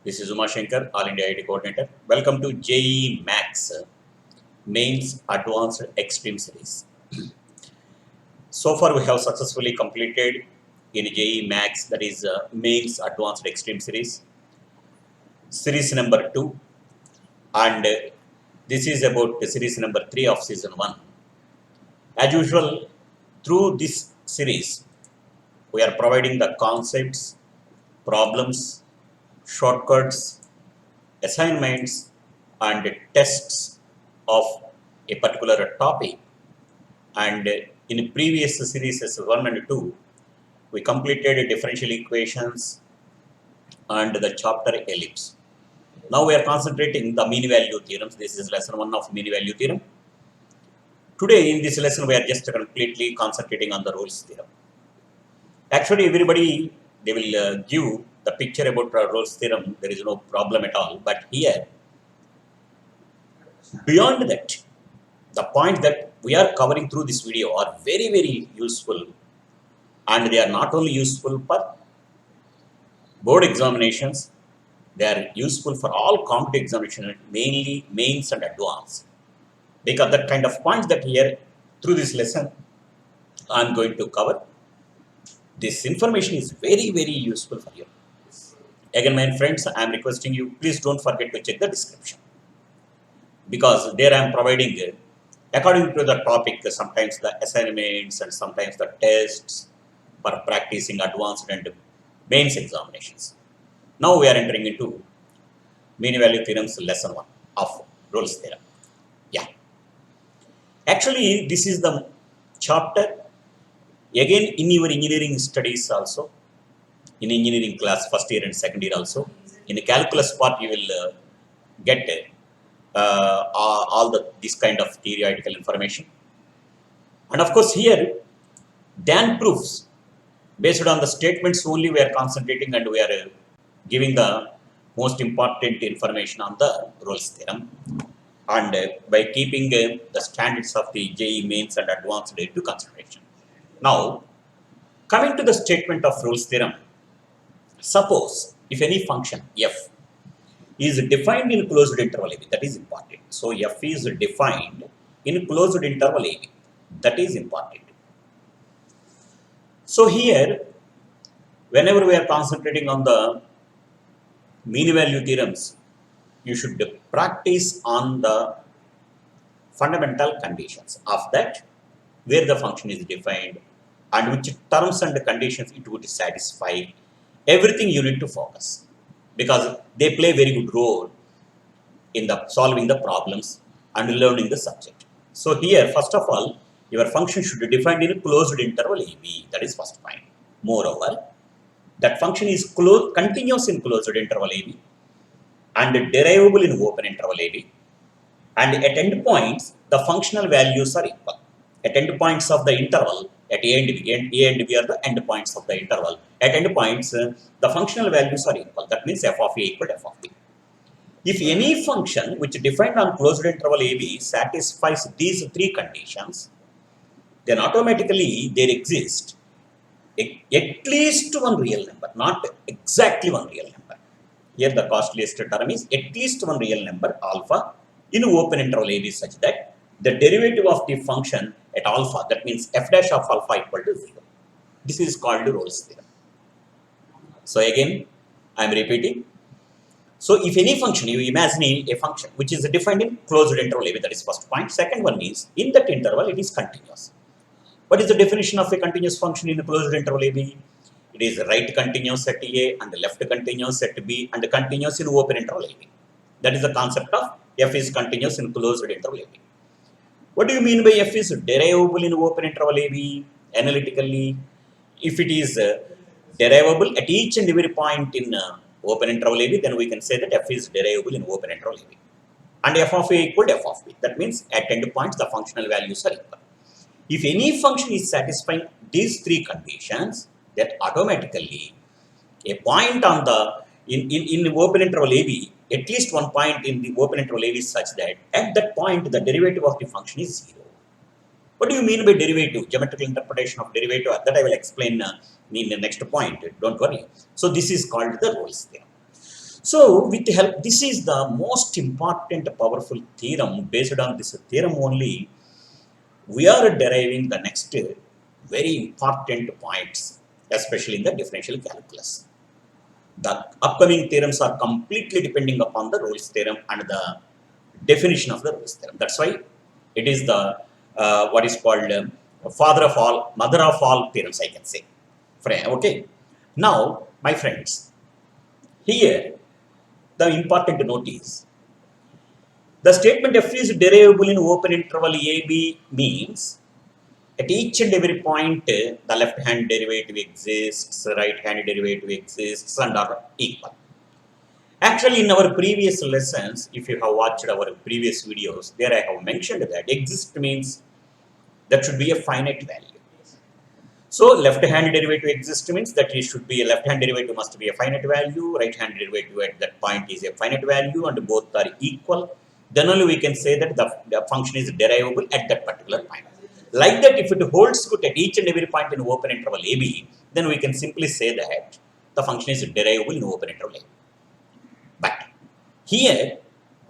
This is Uma Shankar, All India IT Coordinator. Welcome to JEE Max Mains Advanced Extreme Series. So far, we have successfully completed in JEE Max, that is Mains Advanced Extreme Series, series number 2, and this is about the series number 3 of season 1. As usual, through this series, we are providing the concepts, problems, shortcuts, assignments, and tests of a particular topic. And in previous series 1 and 2, we completed differential equations and the chapter ellipse. Now we are concentrating the mean value theorems. This is lesson 1 of mean value theorem. Today in this lesson we are just completely concentrating on the Rolle's theorem. Actually everybody, they will give the picture about Rolle's theorem. There is no problem at all. But here, beyond that, the points that we are covering through this video are very, very useful, and they are not only useful for board examinations, they are useful for all competitive examinations, mainly mains and advanced. Because that kind of points that here through this lesson I am going to cover, this information is very, very useful for you. Again, my friends, I am requesting you, please don't forget to check the description, because there I am providing according to the topic, sometimes the assignments and sometimes the tests for practicing advanced and mains examinations. Now we are entering into mean value theorems lesson 1 of Rolle's theorem. Yeah. Actually, this is the chapter, again in your engineering studies also, in engineering class first year and second year also, in the calculus part you will get all this kind of theoretical information. And of course here, Dan proofs, based on the statements only we are concentrating, and we are giving the most important information on the Rolle's theorem, and by keeping the standards of the JEE mains and advanced into consideration. Now, coming to the statement of Rolle's theorem, suppose if any function f is defined in closed interval AB, that is important. So f is defined in closed interval AB, that is important. So here, whenever we are concentrating on the mean value theorems, you should practice on the fundamental conditions of that, where the function is defined and which terms and conditions it would satisfy. Everything you need to focus, because they play a very good role in the solving the problems and learning the subject. So here, first of all, your function should be defined in a closed interval AB. That is first point. Moreover, that function is continuous in closed interval AB and derivable in open interval AB. And at endpoints, the functional values are equal. At endpoints of the interval, at A and B are the endpoints of the interval. At endpoints, the functional values are equal. That means f of A equal to f of B. If any function which defined on closed interval AB satisfies these three conditions, then automatically there exists at least one real number, not exactly one real number. Here the costliest term is at least one real number alpha in open interval AB such that the derivative of the function at alpha, that means f dash of alpha equal to 0. This is called Rolle's theorem. So again, I am repeating. So if any function, you imagine a function which is defined in closed interval AB, that is first point. Second one is, in that interval it is continuous. What is the definition of a continuous function in a closed interval AB? It is right continuous at A and left continuous at B and continuous in open interval AB. That is the concept of f is continuous in closed interval AB. What do you mean by f is derivable in open interval AB? Analytically, if it is derivable at each and every point in open interval AB, then we can say that f is derivable in open interval AB. And f of A equal to f of B. That means at endpoints the functional values are equal. If any function is satisfying these three conditions, that automatically a point on the in the open interval AB, at least one point in the open interval AB is such that at that point the derivative of the function is 0. What do you mean by derivative? Geometrical interpretation of derivative, that I will explain in the next point. Don't worry. So this is called the Rolle's theorem. So with the help, this is the most important powerful theorem. Based on this theorem only, we are deriving the next very important points, especially in the differential calculus. The upcoming theorems are completely depending upon the Rolle's theorem and the definition of the Rolle's theorem. That's why it is the what is called father of all, mother of all theorems, I can say. Okay. Now, my friends, here the important note is the statement f is derivable in open interval AB means at each and every point the left hand derivative exists, right hand derivative exists and are equal. Actually, in our previous lessons, if you have watched our previous videos, there I have mentioned that exist means that should be a finite value. So left hand derivative exist means that it should be a left hand derivative must be a finite value, right hand derivative at that point is a finite value and both are equal. Then only we can say that the function is derivable at that particular point. Like that, if it holds good at each and every point in open interval AB, then we can simply say that the function is derivable in open interval AB. But here,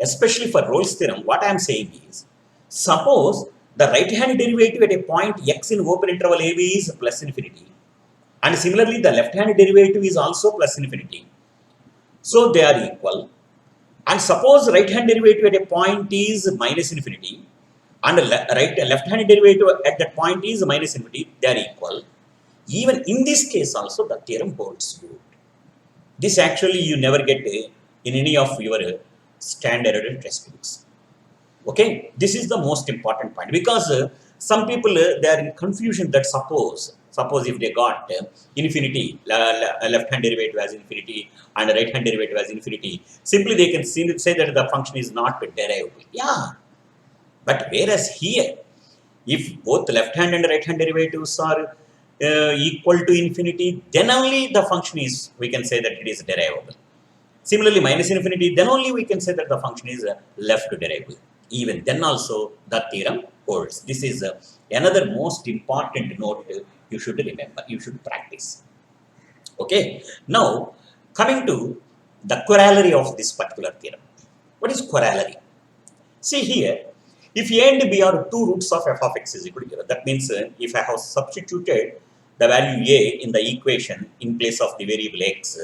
especially for Rolle's theorem, what I am saying is, suppose the right hand derivative at a point x in open interval AB is plus infinity, and similarly the left hand derivative is also plus infinity. So they are equal. And suppose right hand derivative at a point is minus infinity, and left hand derivative at that point is minus infinity, they are equal. Even in this case also the theorem holds good. This actually you never get in any of your standard textbooks. Okay, this is the most important point, because some people they are in confusion that suppose if they got infinity, left hand derivative as infinity and right hand derivative as infinity, simply they can say that the function is not derivable. Yeah, but whereas here, if both left hand and right hand derivatives are equal to infinity, then only the function is, we can say that it is derivable. Similarly, minus infinity, then only we can say that the function is left derivable. Even then also the theorem holds. This is another most important note you should remember, you should practice. Okay, now coming to the corollary of this particular theorem. What is corollary? See here, if a and b are two roots of f of x is equal to 0, that means if I have substituted the value a in the equation in place of the variable x,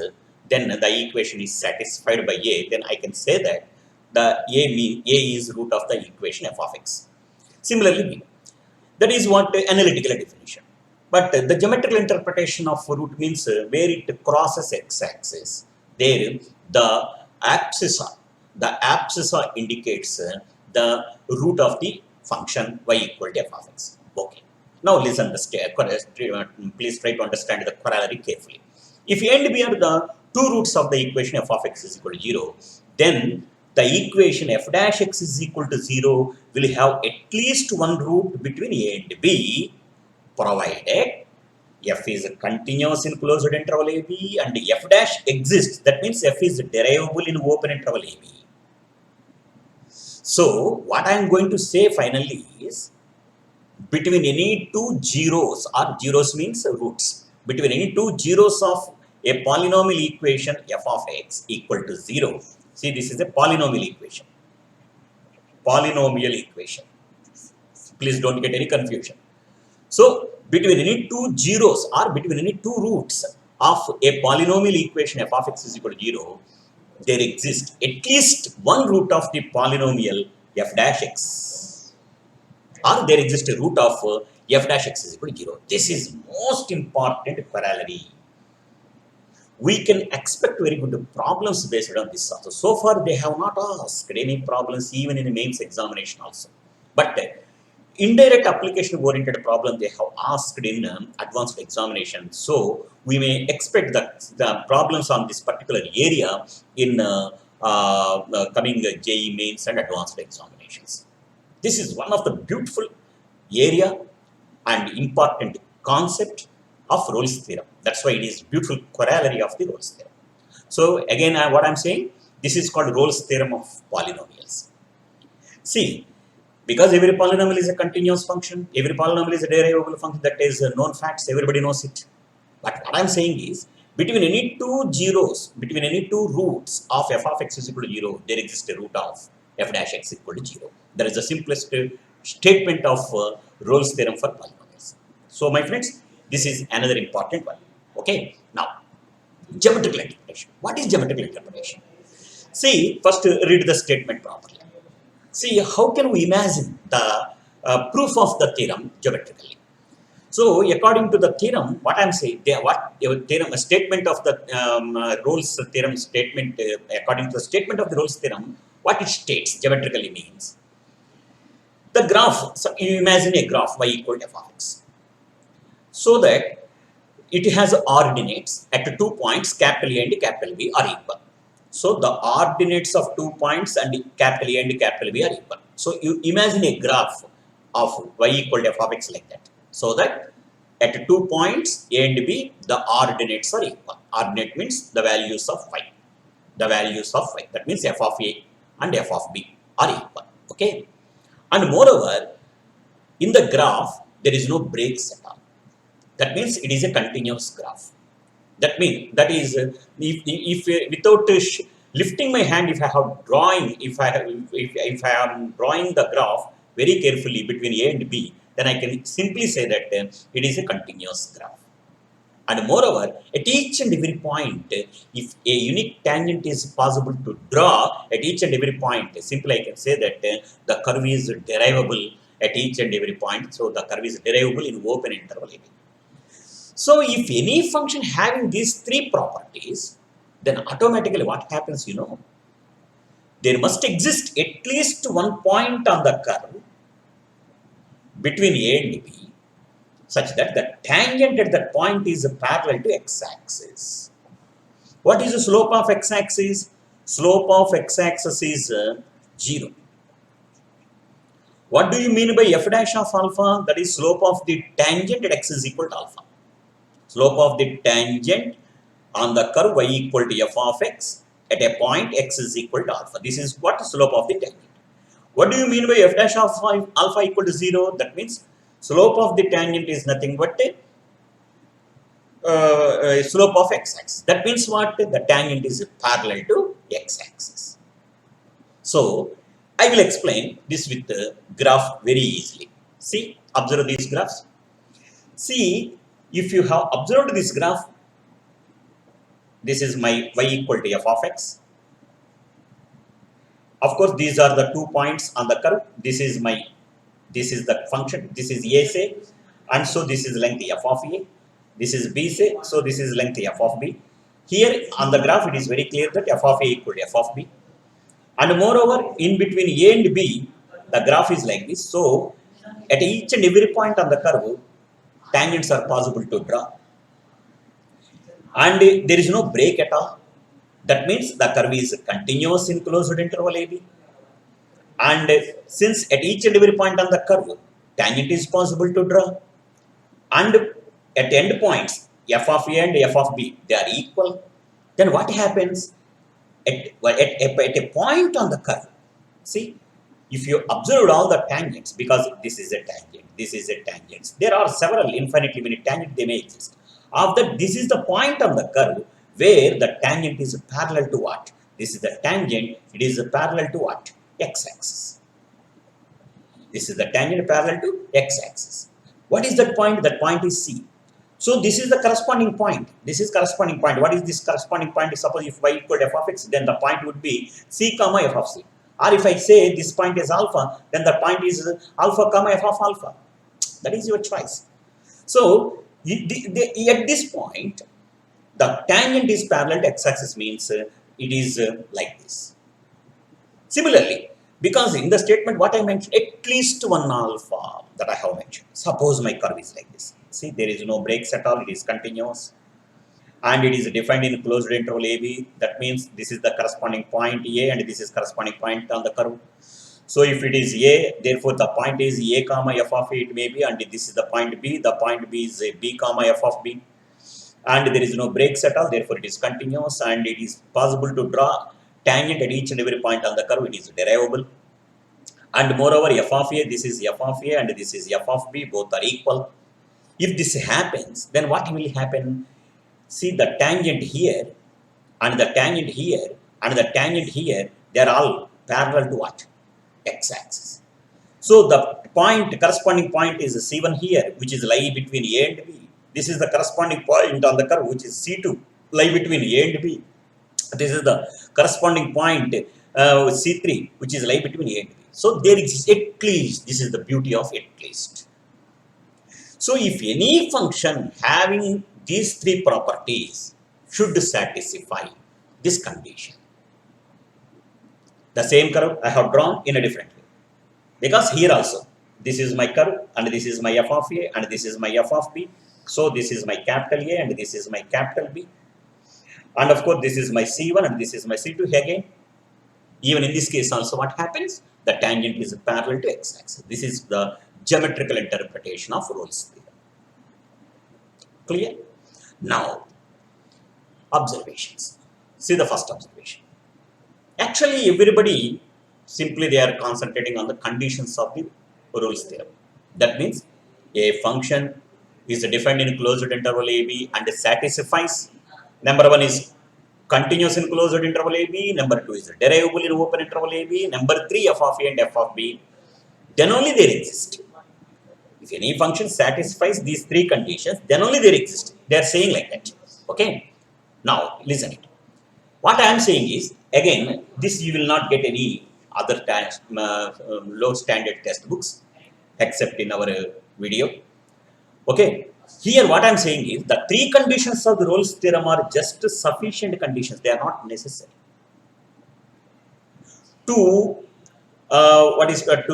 then the equation is satisfied by a, then I can say that the a is root of the equation f of x. Similarly, b. That is what analytical definition. But the geometrical interpretation of root means where it crosses x-axis. There, the abscissa indicates the root of the function y equal to f of x. Okay. Now listen, please try to understand the corollary carefully. If a and b are the two roots of the equation f of x is equal to 0, then the equation f dash x is equal to 0 will have at least one root between a and b, provided f is continuous in closed interval AB and f dash exists. That means f is derivable in open interval AB. So what I am going to say finally is, between any two zeros, or zeros means roots, between any two zeros of a polynomial equation f of x equal to 0. See, this is a polynomial equation. Polynomial equation. Please don't get any confusion. So, between any two zeros or between any two roots of a polynomial equation f of x is equal to 0, there exists at least one root of the polynomial f dash x, or there exists a root of f dash x is equal to 0. This is most important corollary. We can expect very good problems based on this also. So far, they have not asked any problems even in the mains examination also. But indirect application oriented problem they have asked in advanced examination. So we may expect that the problems on this particular area in coming JEE mains and advanced examinations. This is one of the beautiful area and important concept of Rolle's theorem. That's why it is beautiful corollary of the Rolle's theorem. So again, what I'm saying, this is called Rolle's theorem of polynomials. See, because every polynomial is a continuous function, every polynomial is a derivable function, that is known facts, everybody knows it. But what I'm saying is, Between any two zeros, between any two roots of f of x is equal to 0, there exists a root of f dash x equal to 0. That is the simplest statement of Rolle's theorem for polynomials. So, my friends, this is another important one. Okay, now geometrical interpretation. What is geometrical interpretation? See, first read the statement properly. See, how can we imagine the proof of the theorem geometrically? So, according to the theorem, what I'm saying, a statement of the Rolle's theorem statement, according to the statement of the Rolle's theorem, what it states geometrically means the graph. So, you imagine a graph y equal to f of x, so that it has ordinates at 2 points, capital A and capital B are equal. So, the ordinates of 2 points and capital A and capital B are equal. So, you imagine a graph of y equal to f of x like that. So, that at 2 points A and B, the ordinates are equal. Ordinate means the values of y. The values of y. That means f of A and f of B are equal. Okay. And moreover, in the graph, there is no breaks at all. That means it is a continuous graph. That means that is if without lifting my hand, if I have drawing, if I am drawing the graph very carefully between A and B, then I can simply say that it is a continuous graph. And moreover, at each and every point, if a unique tangent is possible to draw at each and every point, simply I can say that the curve is derivable at each and every point. So the curve is derivable in open interval AB. So if any function having these three properties, then automatically what happens, there must exist at least one point on the curve between A and B, such that the tangent at that point is parallel to x-axis. What is the slope of x-axis? Slope of x-axis is 0. What do you mean by f dash of alpha? That is slope of the tangent at x is equal to alpha. Slope of the tangent on the curve y equal to f of x at a point x is equal to alpha. This is what slope of the tangent. What do you mean by f dash of alpha equal to 0? That means slope of the tangent is nothing but slope of x-axis. That means what? The tangent is parallel to x-axis. So, I will explain this with the graph very easily. See, observe these graphs. See, if you have observed this graph, this is my y equal to f of x. Of course, these are the 2 points on the curve. This is the function. This is A say, and so this is length f of A. This is B say, so this is length f of B. Here on the graph, it is very clear that f of A equal to f of B. And moreover, in between A and B, the graph is like this. So, at each and every point on the curve, tangents are possible to draw. And there is no break at all. That means the curve is continuous in closed interval AB. And since at each and every point on the curve, tangent is possible to draw. And at end points, f of A and f of B, they are equal. Then what happens? At a point on the curve, see, if you observed all the tangents, because this is a tangent, this is a tangent, there are several infinitely many tangents, they may exist. Of that, this is the point on the curve where the tangent is parallel to what? This is the tangent, it is parallel to what? X-axis. This is the tangent parallel to x-axis. What is that point? That point is C. So this is the corresponding point. This is corresponding point. What is this corresponding point? Suppose if y equal to f of x, then the point would be C comma f of c. Or if I say this point is alpha, then the point is alpha comma f of alpha. That is your choice. So at this point, the tangent is parallel to x-axis means it is like this. Similarly, because in the statement what I mentioned, at least one alpha that I have mentioned. Suppose my curve is like this. See, there is no breaks at all. It is continuous. And it is defined in closed interval AB. That means this is the corresponding point A and this is corresponding point on the curve. So if it is A, therefore the point is A comma f of A it may be, and this is the point B. The point B is B comma f of B. And there is no breaks at all. Therefore it is continuous and it is possible to draw tangent at each and every point on the curve. It is derivable. And moreover, f of A, this is f of A and this is f of B. Both are equal. If this happens, then what will happen? See the tangent here and the tangent here and the tangent here, they are all parallel to what? X-axis. So the corresponding point is C1 here, which is lie between A and B. This is the corresponding point on the curve, which is C2, lie between A and B. This is the corresponding point C3, which is lie between A and B. So there exists at least, this is the beauty of at least. So if any function having these three properties should satisfy this condition. The same curve I have drawn in a different way. Because here also, this is my curve and this is my f of A and this is my f of B. So this is my capital A and this is my capital B. And of course, this is my C1 and this is my C2 again. Even in this case also what happens? The tangent is parallel to x-axis. This is the geometrical interpretation of Rolle's theorem. Clear? Now, observations. See the first observation. Actually, everybody simply they are concentrating on the conditions of the Rolle's theorem. That means a function is defined in closed interval AB and satisfies. Number one is continuous in closed interval AB. Number two is derivable in open interval AB. Number three, f of A and f of B. Then only they exist. If any function satisfies these three conditions, then only they exist. They are saying like that. Okay. Now listen it. What I am saying is, again, this you will not get any other low standard textbooks except in our video. Okay. Here what I am saying is the three conditions of the Rolle's theorem are just sufficient conditions. They are not necessary. To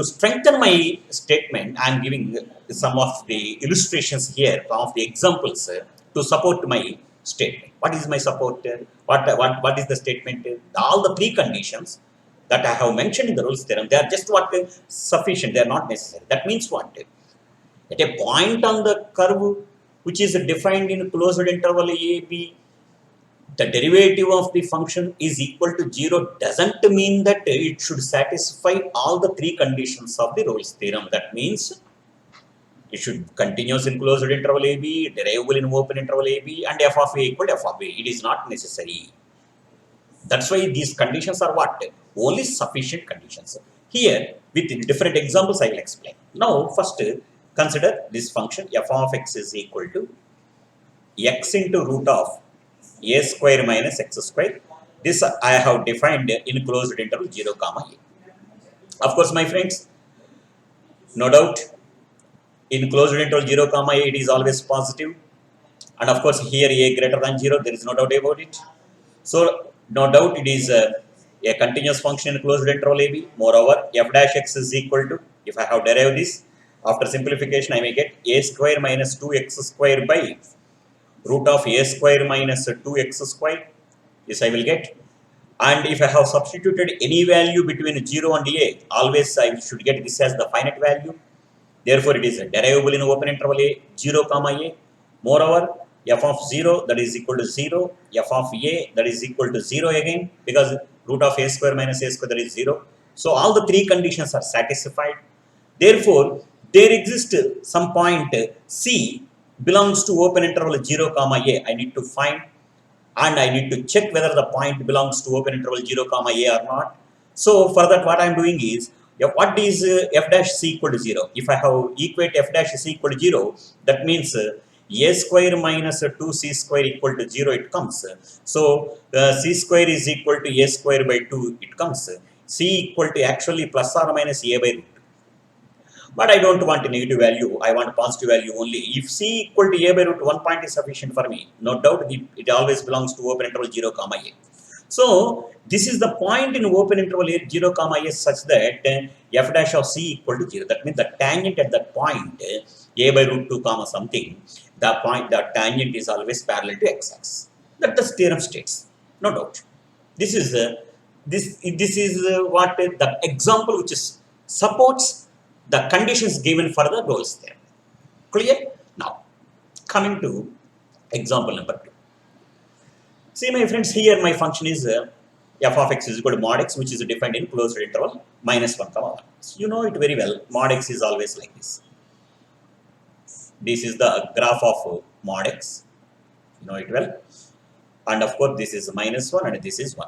strengthen my statement, I am giving some of the illustrations here, some of the examples to support my statement. What is my support? What is the statement? All the three conditions that I have mentioned in the Rolle's theorem, they are just sufficient. They are not necessary. That means what? At a point on the curve which is defined in closed interval AB, the derivative of the function is equal to 0 doesn't mean that it should satisfy all the three conditions of the Rolle's theorem. That means it should continuous in closed interval AB, derivable in open interval AB, and f of A equal to f of A. It is not necessary. That's why these conditions are what? Only sufficient conditions. Here, with different examples, I will explain. Now, first, consider this function f of x is equal to x into root of a square minus x square. This I have defined in closed interval 0, comma a. Of course, my friends, no doubt, in closed interval 0, comma a, it is always positive. And of course, here a greater than 0, there is no doubt about it. So, no doubt it is a continuous function in closed interval AB. Moreover, f dash x is equal to, if I have derived this, after simplification, I may get a square minus 2x square by root of a square minus 2x square. This I will get. And if I have substituted any value between 0 and a, always I should get this as the finite value. Therefore, it is derivable in open interval a, 0, comma a. Moreover, f of 0 that is equal to 0, f of a that is equal to 0 again, because root of a square minus a square that is 0. So, all the three conditions are satisfied. Therefore, there exists some point C belongs to open interval 0, comma a. I need to find and I need to check whether the point belongs to open interval 0, comma a or not. So, for that what I am doing is, what is f dash c equal to 0? If I have equate f dash c equal to 0, that means a square minus 2c square equal to 0 it comes. So, c square is equal to a square by 2 it comes. C equal to actually plus or minus a by root. But I don't want a negative value, I want a positive value only. If c equal to a by root 1 point is sufficient for me. No doubt it always belongs to open interval 0, comma a. So, this is the point in open interval 0, comma a such that f dash of c equal to 0. That means the tangent at that point a by root 2, comma something, the tangent is always parallel to x-axis. That the theorem states, no doubt. This is what the example which is supports the conditions given for the Rolle's theorem. Clear? Now, coming to example number 2. See, my friends, here my function is f of x is equal to mod x, which is defined in closed interval minus 1, comma 1. So, you know it very well. Mod x is always like this. This is the graph of mod x. You know it well. And of course, this is minus 1 and this is 1.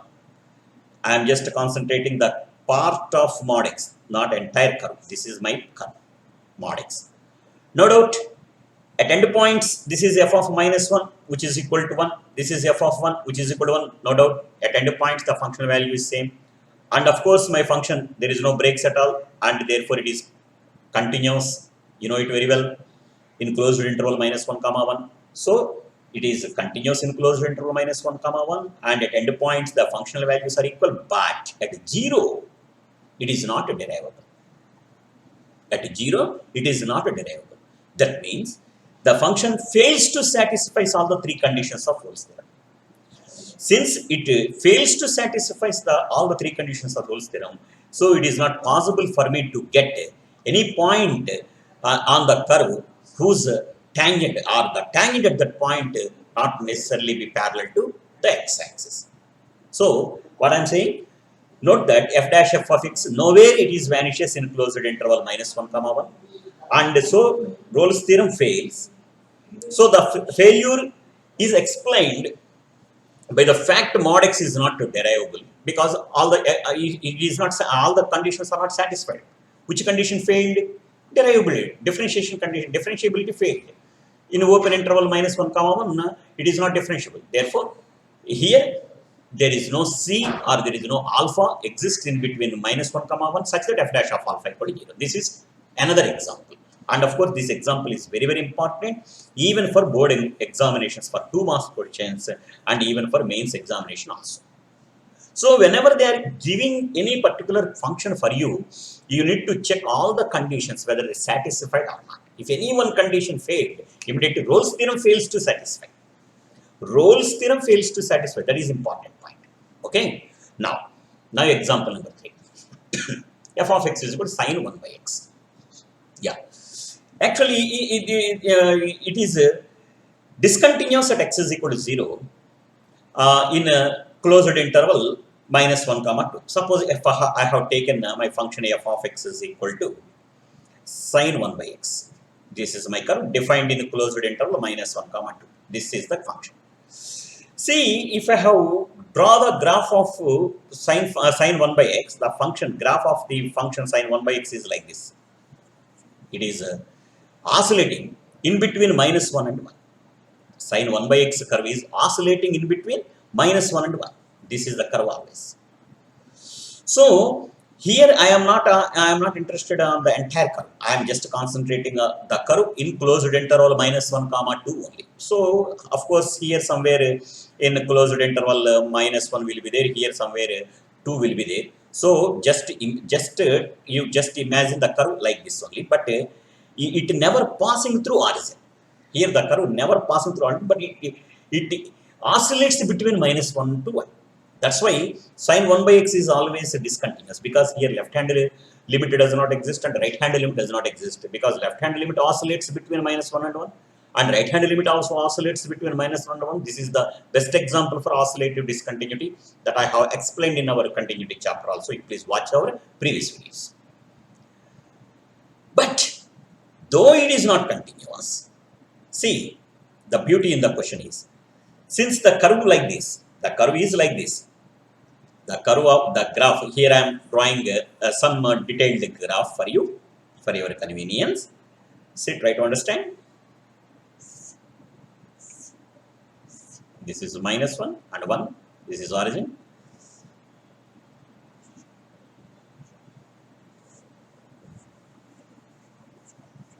I am just concentrating the part of mod x, not entire curve. This is my curve, mod x. No doubt, at endpoints, this is f of minus 1, which is equal to 1. This is f of 1, which is equal to 1. No doubt, at endpoints, the functional value is same. And of course, my function, there is no breaks at all, and therefore it is continuous. You know it very well, in closed interval minus 1 comma 1. So it is continuous in closed interval minus 1 comma 1, and at endpoints the functional values are equal, but at 0 it is not a derivable. At 0 it is not a derivable. That means the function fails to satisfy all the three conditions of Rolle's theorem. Since it fails to satisfy all the three conditions of Rolle's theorem, so it is not possible for me to get any point on the curve whose tangent or the tangent at that point not necessarily be parallel to the x-axis. So what I am saying, note that f dash f of x, nowhere it is vanishes in closed interval minus 1 comma 1, and so Rolle's theorem fails. So the failure is explained by the fact mod x is not derivable, because all the it is not, all the conditions are not satisfied. Which condition failed? Derivability, differentiation condition, differentiability failed. In open interval minus 1 comma 1, it is not differentiable. Therefore, here there is no c or there is no alpha exists in between minus 1 comma 1 such that f dash of alpha equal to 0. This is another example. And of course, this example is very, very important even for board examinations for 2 marks questions and even for mains examination also. So whenever they are giving any particular function for you, you need to check all the conditions whether it's satisfied or not. If any one condition failed, immediately Rolle's theorem fails to satisfy. Rolle's theorem fails to satisfy. That is important point. Okay. Now example number 3. f of x is equal to sine 1 by x. Yeah. Actually, it is discontinuous at x is equal to 0 in a closed interval minus 1 comma 2. Suppose if I have taken my function f of x is equal to sine 1 by x. This is my curve defined in a closed interval minus 1 comma 2. This is the function. See, if I have draw the graph of sine 1 by x, the function graph of the function sine 1 by x is like this. It is oscillating in between minus 1 and 1. Sine 1 by x curve is oscillating in between minus 1 and 1. This is the curve always. So here I am not interested on the entire curve. I am just concentrating the curve in closed interval minus 1 comma 2 only. So of course here somewhere in closed interval minus 1 will be there. Here somewhere 2 will be there. So you just imagine the curve like this only, but it never passing through origin. Here the curve never passing through origin, but it oscillates between minus 1 to 1. That's why sine 1 by x is always discontinuous, because here left hand limit does not exist and right hand limit does not exist, because left hand limit oscillates between minus 1 and 1 and right hand limit also oscillates between minus 1 and 1. This is the best example for oscillative discontinuity that I have explained in our continuity chapter also. Please watch our previous videos. But though it is not continuous, see, the beauty in the question is, since the curve like this, the curve is like this, the curve of the graph, here I am drawing some detailed graph for you, for your convenience. See, try to understand. This is minus 1 and 1. This is origin.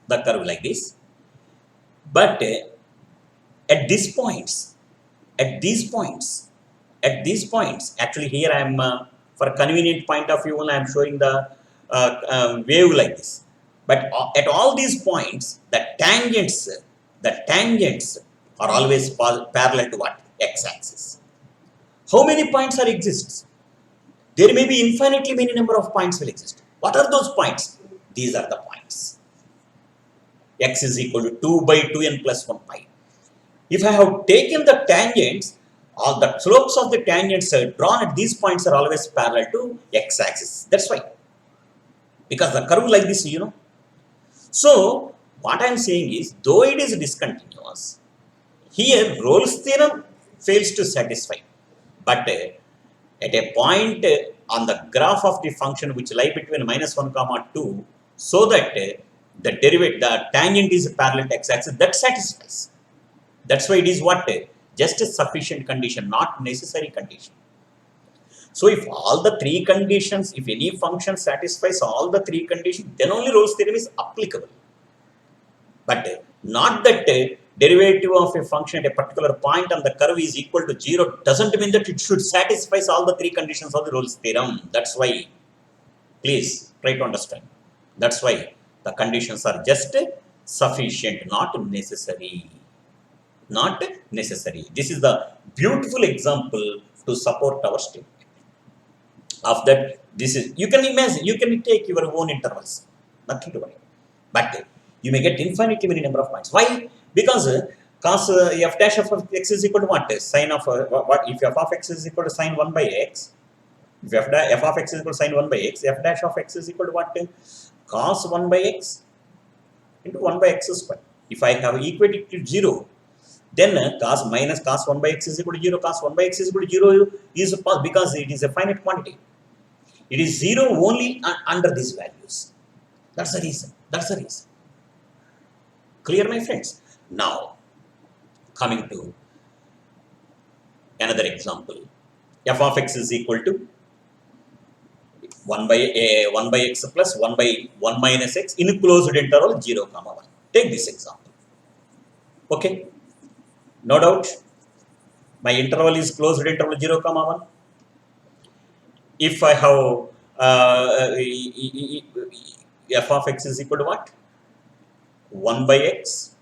The curve like this. But at these points, actually here I am, for convenient point of view, I am showing the wave like this. But at all these points, the tangents are always parallel to what? X-axis. How many points are exists? There may be infinitely many number of points will exist. What are those points? These are the points. X is equal to 2 by 2n plus 1 pi. If I have taken the tangents, all the slopes of the tangents drawn at these points are always parallel to x-axis. That's why. Because the curve like this, So, what I am saying is, though it is discontinuous, Here Rolle's theorem fails to satisfy, but at a point on the graph of the function which lie between minus 1 comma 2, so that the tangent is parallel to x-axis, that satisfies. That's why it is what? Just a sufficient condition, not necessary condition. So if all the three conditions, if any function satisfies all the three conditions, then only Rolle's theorem is applicable. But not that derivative of a function at a particular point on the curve is equal to 0 doesn't mean that it should satisfy all the three conditions of the Rolle's theorem. That's why, please try to understand. That's why the conditions are just sufficient, not necessary. Not necessary. This is the beautiful example to support our statement. Of that, this is, you can imagine, you can take your own intervals, nothing to worry. But you may get infinitely many number of points. Why? Because cos f dash of x is equal to what? Sine of what? If f of x is equal to sine 1 by x, if f of x is equal to sine 1 by x, f dash of x is equal to what? Cos 1 by x into 1 by x square. If I have equated to 0, then cos minus cos 1 by x is equal to 0, cos 1 by x is equal to 0 is because it is a finite quantity. It is 0 only under these values. That's the reason. That's the reason. Clear, my friends? Now, coming to another example. F of x is equal to 1 by x plus 1 by 1 minus x in closed interval 0, 1. Take this example. Okay? No doubt. My interval is closed interval 0, 1. If I have f of x is equal to what? 1 by x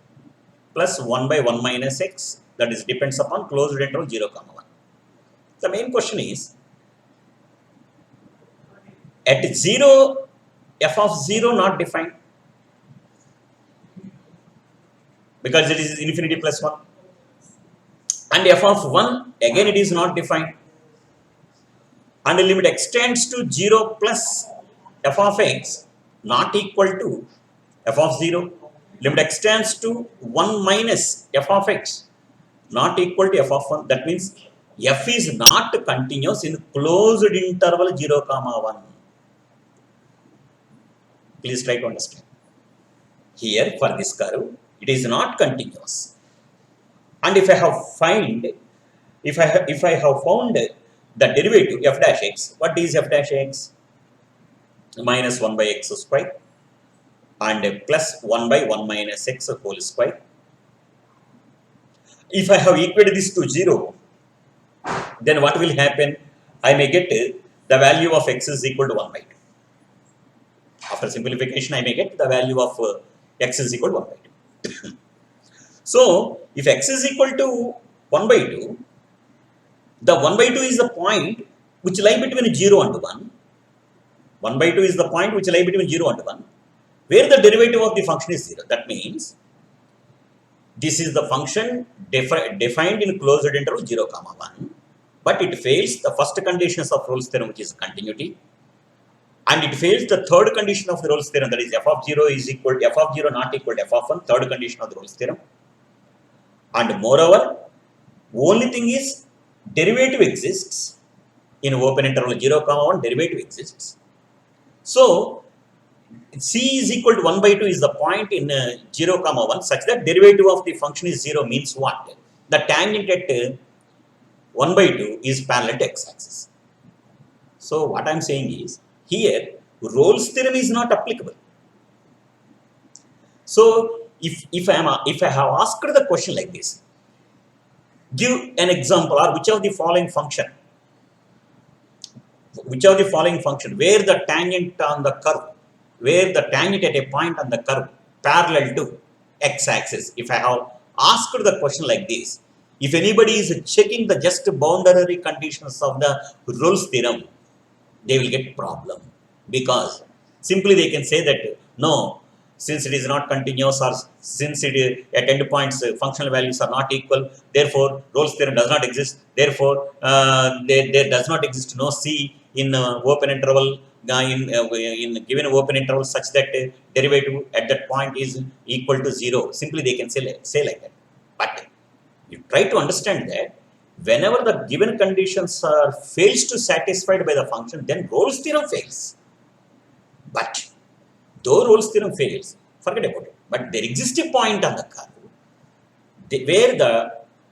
plus 1 by 1 minus x, that is depends upon closed interval 0, 1. The main question is, at 0, f of 0 not defined, because it is infinity plus 1. And f of 1, again it is not defined. And the limit extends to 0 plus f of x not equal to f of 0. Limit extends to 1 minus f of x not equal to f of 1. That means f is not continuous in closed interval 0, 1. Please try to understand. Here for this curve, it is not continuous. And if I have found the derivative f dash x, what is f dash x? Minus 1 by x square and plus 1 by 1 minus x whole square. If I have equated this to 0, then what will happen? I may get the value of x is equal to 1 by 2. After simplification, I may get the value of x is equal to 1 by 2. So, if x is equal to 1 by 2, the 1 by 2 is the point which lie between 0 and 1. 1 by 2 is the point which lie between 0 and 1, where the derivative of the function is 0. That means, this is the function defined in closed interval 0, 1, but it fails the first conditions of Rolle's theorem, which is continuity, and it fails the third condition of the Rolle's theorem, that is f of 0 is equal to f of 0 not equal to f of 1, third condition of the Rolle's theorem. And moreover, only thing is derivative exists in open interval 0, 1, derivative exists. So, c is equal to 1 by 2 is the point in 0, 1 such that derivative of the function is 0 means what? The tangent at 1 by 2 is parallel to x-axis. So, what I am saying is, here Rolle's theorem is not applicable. So, if I have asked the question like this, give an example or which of the following function where the tangent on the curve, where the tangent at a point on the curve parallel to x-axis. If I have asked the question like this, if anybody is checking the just boundary conditions of the Rolle's theorem, they will get problem, because simply they can say that no, since it is not continuous, or since it is at endpoints functional values are not equal, therefore Rolle's theorem does not exist. Therefore, there does not exist no c in open interval in given open interval such that derivative at that point is equal to 0. Simply they can say like that. But You try to understand that whenever the given conditions are fails to satisfied by the function, then Rolle's theorem fails. But though Rolle's theorem fails, forget about it. But there exists a point on the curve where the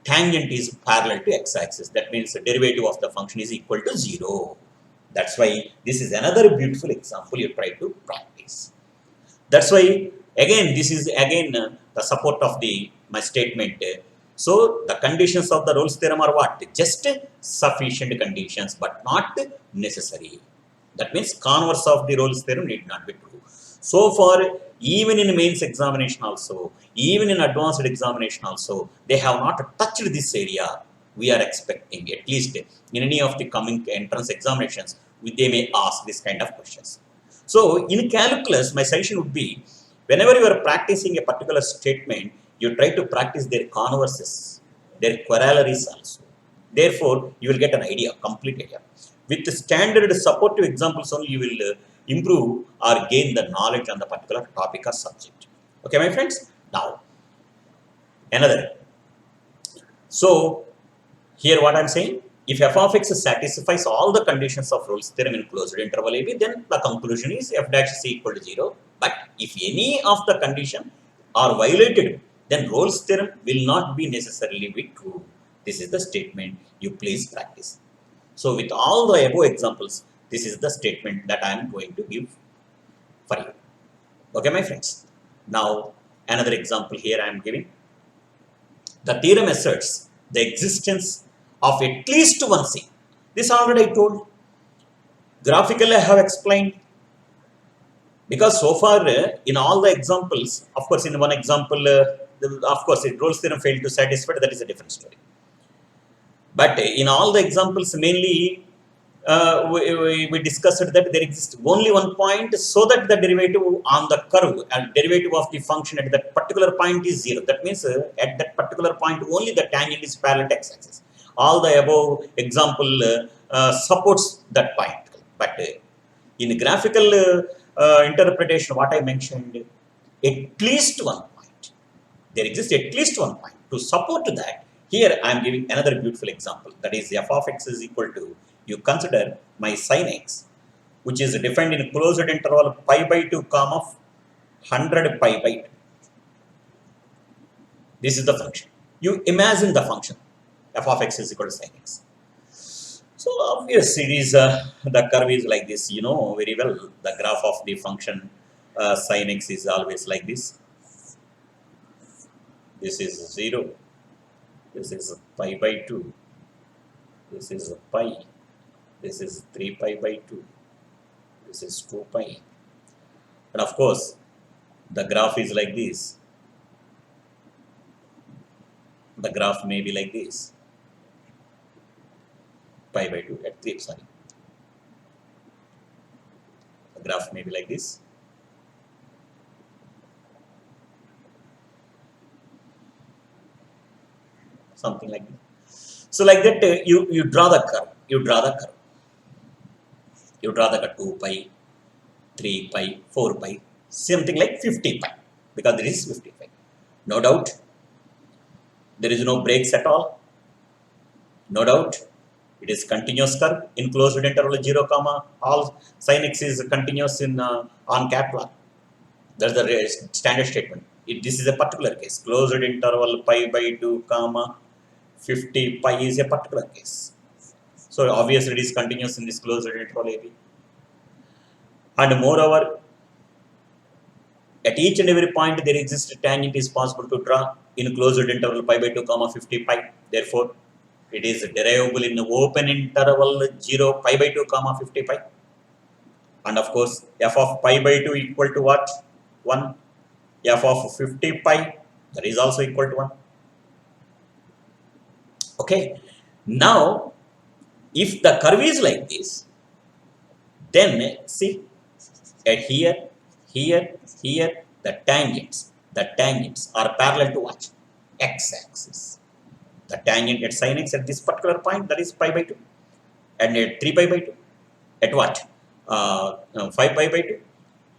tangent is parallel to x-axis. That means the derivative of the function is equal to 0. That's why this is another beautiful example you try to practice. That's why again this is again the support of my statement. So the conditions of the Rolle's theorem are what? Just sufficient conditions, but not necessary. That means converse of the Rolle's theorem need not be true. So far, even in mains examination also, even in advanced examination also, they have not touched this area. We are expecting, at least in any of the coming entrance examinations, they may ask this kind of questions. So in calculus, my suggestion would be, whenever you are practicing a particular statement, you try to practice their converses, their corollaries also. Therefore, you will get an idea, complete idea. With the standard supportive examples only, you will improve or gain the knowledge on the particular topic or subject. Okay, my friends? Now, another. So, here what I am saying, if f of x satisfies all the conditions of Rolle's theorem in closed interval AB, then the conclusion is f dash is equal to 0. But if any of the condition are violated, then Rolle's theorem will not be necessarily be true. This is the statement you please practice. So with all the above examples, this is the statement that I am going to give for you. Okay, my friends. Now, another example here I am giving. The theorem asserts the existence of at least one C. This already I told. Graphically I have explained. Because so far in all the examples, of course in one example, of course Rolle's theorem failed to satisfy, that is a different story. But in all the examples, mainly we discussed that there exists only one point, so that the derivative on the curve and derivative of the function at that particular point is 0. That means at that particular point only the tangent is parallel to x-axis. All the above example supports that point. But in graphical interpretation, what I mentioned, at least one point. There exists at least one point. To support that, here I am giving another beautiful example. That is f of x is equal to, you consider my sin x, which is defined in closed interval pi by 2 comma 100 pi by 2. This is the function. You imagine the function f of x is equal to sin x. So obvious it is the curve is like this, you know very well. The graph of the function sin x is always like this. This is 0. This is pi by 2. This is pi. This is 3 pi by 2. This is 2 pi. And of course, the graph is like this. The graph may be like this. Pi by 2 at 3, sorry. The graph may be like this. Something like that. So like that, you draw the curve. You draw the curve. You draw the curve 2 pi, 3 pi, 4 pi, something like 50 pi, because there is 50 pi. No doubt. There is no breaks at all. No doubt. It is continuous curve in closed interval 0 comma all sin x is continuous in on cap law. That's the standard statement. This is a particular case. Closed interval pi by 2 comma 50 pi is a particular case. So obviously it is continuous in this closed interval AB. And moreover, at each and every point there exists a tangent is possible to draw in closed interval pi by 2 comma 50 pi. Therefore, it is derivable in open interval 0 pi by 2 comma 50 pi. And of course, f of pi by 2 equal to what? 1. F of 50 pi, that is also equal to 1. Okay. Now, if the curve is like this, then see, at here, the tangents are parallel to what? X-axis. The tangent at sin x at this particular point, that is pi by 2. And at 3 pi by 2. At what? 5 pi by 2.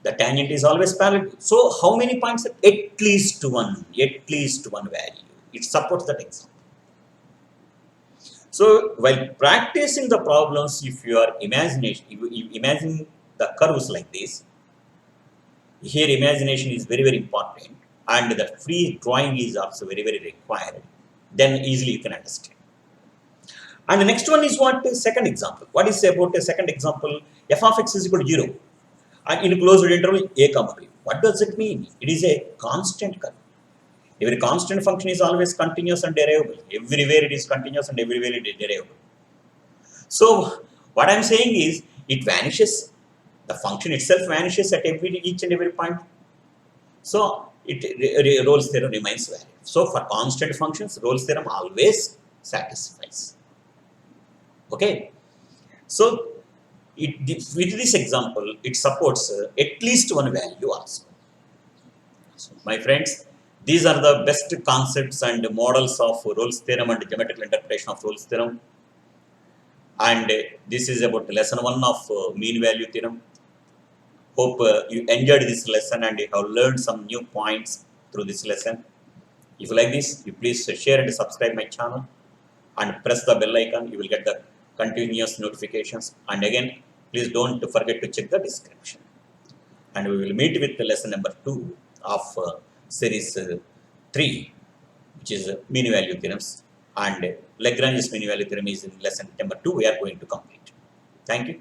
The tangent is always parallel. So, how many points? At least one value. It supports that example. So while practicing the problems, if you are you imagine the curves like this, here imagination is very, very important, and the free drawing is also very, very required. Then easily you can understand. And the next one is what is second example. What is about a second example? F of x is equal to 0. And in closed interval a comma b. What does it mean? It is a constant curve. Every constant function is always continuous and derivable. Everywhere it is continuous and everywhere it is derivable. So what I am saying is it vanishes. The function itself vanishes at each and every point. So Rolle's theorem remains valid. So for constant functions, Rolle's theorem always satisfies. Okay. So with this example, it supports at least one value also. So my friends, these are the best concepts and models of Rolle's theorem and geometrical interpretation of Rolle's theorem. And this is about lesson 1 of mean value theorem. Hope you enjoyed this lesson and you have learned some new points through this lesson. If you like this, you please share and subscribe my channel and press the bell icon. You will get the continuous notifications. And again, please don't forget to check the description. And we will meet with the lesson number 2 of series 3, which is mean value theorems. And Lagrange's mean value theorem is in lesson number 2 we are going to complete. Thank you.